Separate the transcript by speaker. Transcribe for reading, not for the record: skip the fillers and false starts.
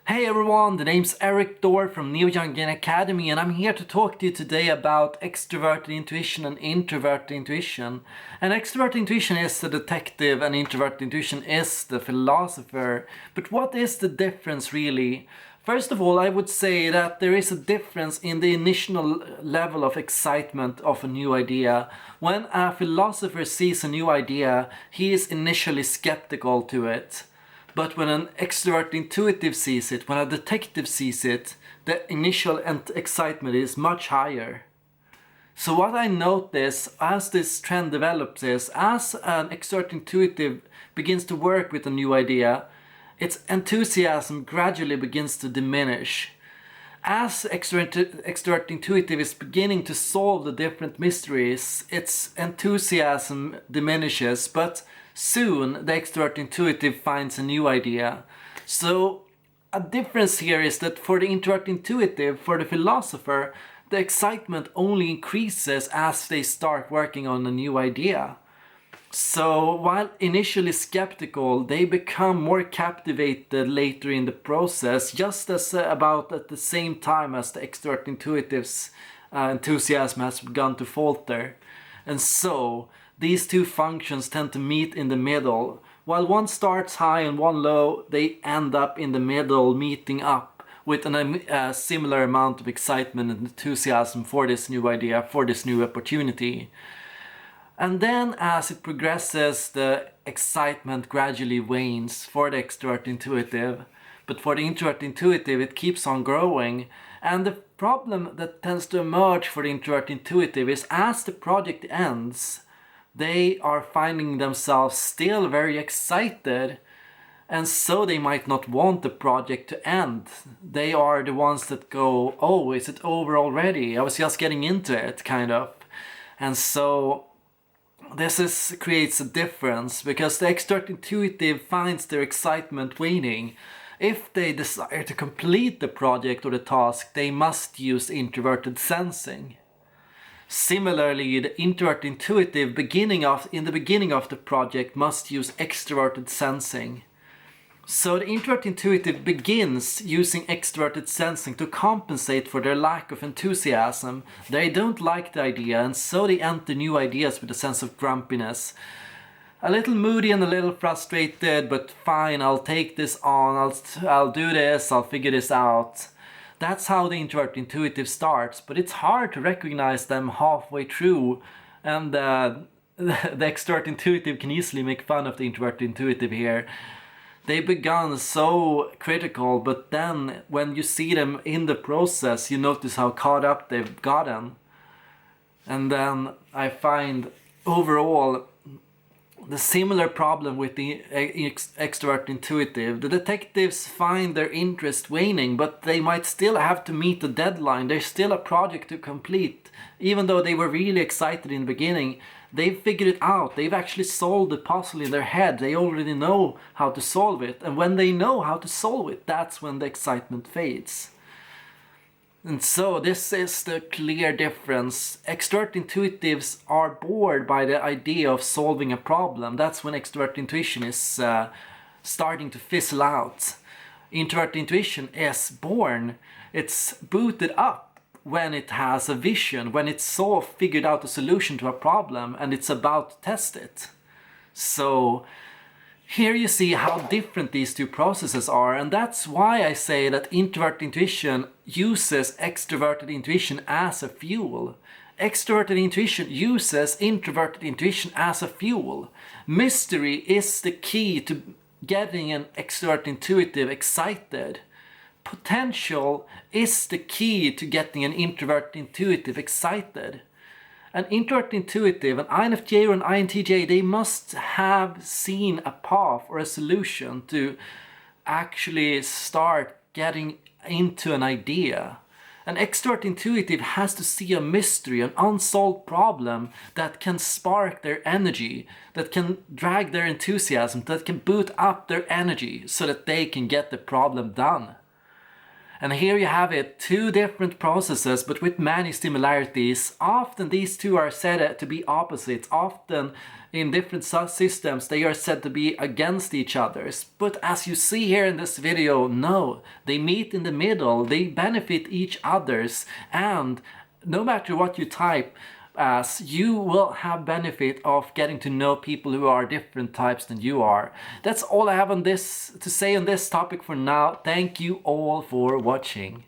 Speaker 1: Hey everyone, the name's Erik Thor from Neo Young Academy, and I'm here to talk to you today about extroverted intuition and introverted intuition. And extroverted intuition is the detective and introverted intuition is the philosopher. But what is the difference really? First of all, I would say that there is a difference in the initial level of excitement of a new idea. When a philosopher sees a new idea, he is initially skeptical to it. But when an extrovert intuitive sees it, when a detective sees it, the initial excitement is much higher. So what I notice as this trend develops is, as an extrovert intuitive begins to work with a new idea, its enthusiasm gradually begins to diminish. As extrovert intuitive is beginning to solve the different mysteries, its enthusiasm diminishes, but soon the extrovert intuitive finds a new idea. So a difference here is that for the introvert intuitive, for the philosopher, the excitement only increases as they start working on a new idea. So while initially skeptical, they become more captivated later in the process, just as about at the same time as the extrovert intuitive's enthusiasm has begun to falter. And so these two functions tend to meet in the middle. While one starts high and one low, they end up in the middle, meeting up with a similar amount of excitement and enthusiasm for this new idea, for this new opportunity. And then as it progresses, the excitement gradually wanes for the extrovert intuitive. But for the introvert intuitive, it keeps on growing. And the problem that tends to emerge for the introvert intuitive is, as the project ends, they are finding themselves still very excited. And so they might not want the project to end. They are the ones that go, oh, is it over already? I was just getting into it, kind of. And so creates a difference, because the extrovert intuitive finds their excitement waning. If they desire to complete the project or the task, they must use introverted sensing. Similarly, the introvert intuitive in the beginning of the project must use extroverted sensing. So the introvert intuitive begins using extroverted sensing to compensate for their lack of enthusiasm. They don't like the idea, and so they enter new ideas with a sense of grumpiness. A little moody and a little frustrated, but fine, I'll take this on, I'll do this, I'll figure this out. That's how the introvert intuitive starts, but it's hard to recognize them halfway through, and the extrovert intuitive can easily make fun of the introvert intuitive here. They begun so critical, but then when you see them in the process, you notice how caught up they've gotten. And then I find overall the similar problem with the extrovert intuitive. The detectives find their interest waning, but they might still have to meet the deadline. There's still a project to complete. Even though they were really excited in the beginning, they've figured it out. They've actually solved the puzzle in their head. They already know how to solve it. And when they know how to solve it, that's when the excitement fades. And so this is the clear difference. Extrovert intuitives are bored by the idea of solving a problem. That's when extrovert intuition is starting to fizzle out. Introvert intuition is born. It's booted up when it has a vision, when it's figured out a solution to a problem and it's about to test it. So here you see how different these two processes are, and that's why I say that introverted intuition uses extroverted intuition as a fuel. Extroverted intuition uses introverted intuition as a fuel. Mystery is the key to getting an extrovert intuitive excited. Potential is the key to getting an introvert intuitive excited. An introvert intuitive, an INFJ or an INTJ, they must have seen a path or a solution to actually start getting into an idea. An extrovert intuitive has to see a mystery, an unsolved problem that can spark their energy, that can drag their enthusiasm, that can boot up their energy so that they can get the problem done. And here you have it, two different processes but with many similarities. Often these two are said to be opposites. Often in different systems they are said to be against each other. But as you see here in this video, no, they meet in the middle, they benefit each others, and no matter what you type as, you will have benefit of getting to know people who are different types than you are. That's all I have on this to say on this topic for now. Thank you all for watching.